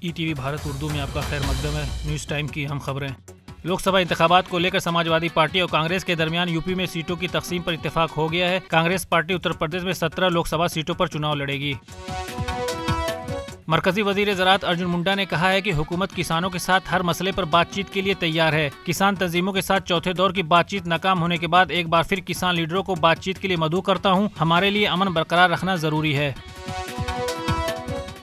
E T V Bharat Urdu میں آپ کا خیر مقدم ہے۔ نیوز ٹائم کی اہم خبریں۔ لوک سبھا انتخابات کو لے کر سماجوادی پارٹی اور کانگریس کے درمیان یو پی میں سیٹوں کی تقسیم پر اتفاق ہو گیا ہے۔ کانگریس پارٹی اتر پردیش میں 17 لوک سبھا سیٹوں پر چناؤ لڑے گی۔ مرکزی وزیر زراعت ارجن منڈا نے کہا ہے کہ حکومت کسانوں کے ساتھ ہر مسئلے پر بات چیت کے لیے تیار ہے۔ کسان تنظیموں کے ساتھ چوتھے دور کی بات چیت ناکام ہونے کے بعد ایک بار پھر کسان لیڈروں کو بات چیت کے لیے مدعو کرتا ہوں۔ ہمارے لیے امن برقرار رکھنا ضروری ہے۔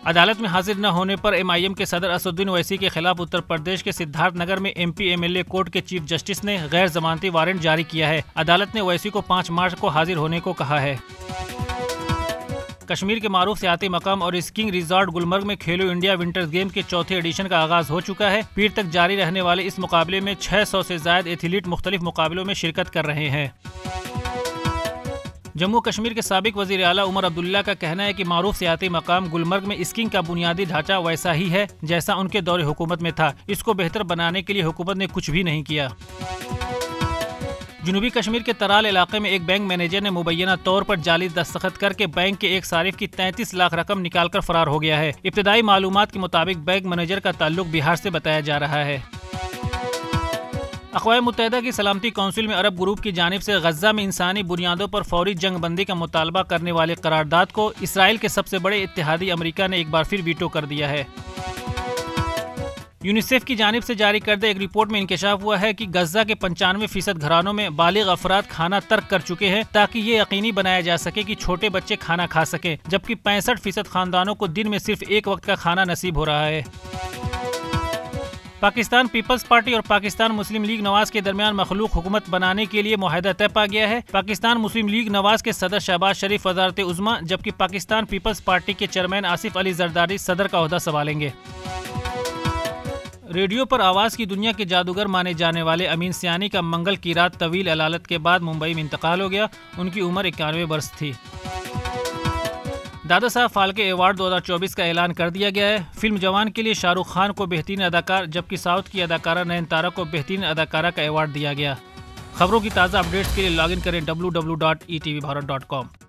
عدالت میں حاضر نہ ہونے پر ایم آئی ایم کے صدر اسدالدین اویسی کے خلاف اتر پردیش کے سدھارتھ نگر میں M P M L A court کے چیف جسٹس نے غیر ضمانتی وارنٹ جاری کیا ہے۔ عدالت نے اویسی کو 5 مارچ کو حاضر ہونے کو کہا ہے۔ کشمیر کے معروف سیاحتی مقام اور اسکینگ ریزارٹ گلمرگ میں کھیلو انڈیا ونٹرز گیم کے چوتھے ایڈیشن کا آغاز ہو چکا ہے۔ پیر تک جاری رہنے والے اس مقابلے میں 600 سے زائد ایتھلیٹ مختلف مقابلوں میں شرکت کر رہے ہیں۔ جموں کشمیر کے سابق وزیر اعلیٰ عمر عبداللہ کا کہنا ہے کہ معروف سیاحتی مقام گلمرگ میں اسکینگ کا بنیادی ڈھانچہ ویسا ہی ہے جیسا ان کے دور حکومت میں تھا۔ اس کو بہتر بنانے کے لیے حکومت نے کچھ بھی نہیں کیا۔ جنوبی کشمیر کے ترال علاقے میں ایک بینک مینیجر نے مبینہ طور پر جعلی دستخط کر کے بینک کے ایک صارف کی 33 لاکھ رقم نکال کر فرار ہو گیا ہے۔ ابتدائی معلومات کے مطابق بینک مینیجر کا تعلق بہار سے بتایا جا رہا ہے۔ اقوام متحدہ کی سلامتی کونسل میں عرب گروپ کی جانب سے غزہ میں انسانی بنیادوں پر فوری جنگ بندی کا مطالبہ کرنے والے قرارداد کو اسرائیل کے سب سے بڑے اتحادی امریکہ نے ایک بار پھر ویٹو کر دیا ہے۔ یونیسیف کی جانب سے جاری کردہ ایک رپورٹ میں انکشاف ہوا ہے کہ غزہ کے 95% گھرانوں میں بالغ افراد کھانا ترک کر چکے ہیں تاکہ یہ یقینی بنایا جا سکے کہ چھوٹے بچے کھانا کھا سکیں، جبکہ 65% خاندانوں کو دن میں صرف ایک وقت کا کھانا نصیب ہو رہا ہے۔ پاکستان پیپلز پارٹی اور پاکستان مسلم لیگ نواز کے درمیان مخلوق حکومت بنانے کے لیے معاہدہ طے پا گیا ہے۔ پاکستان مسلم لیگ نواز کے صدر شہباز شریف وزارت عظمیٰ، جبکہ پاکستان پیپلز پارٹی کے چیئرمین آصف علی زرداری صدر کا عہدہ سنبھالیں گے۔ ریڈیو پر آواز کی دنیا کے جادوگر مانے جانے والے امین سیانی کا منگل کی رات طویل علالت کے بعد ممبئی میں انتقال ہو گیا۔ ان کی عمر 91 برس تھی۔ دادا صاحب پھالکے ایوارڈ 2024 کا اعلان کر دیا گیا ہے۔ فلم جوان کے لیے شاہ رخ خان کو بہترین اداکار، جبکہ ساؤتھ کی اداکارہ نین تارا کو بہترین اداکارہ کا ایوارڈ دیا گیا۔ خبروں کی تازہ اپڈیٹس کے لیے لاگ ان کریں www.etvbharat.com۔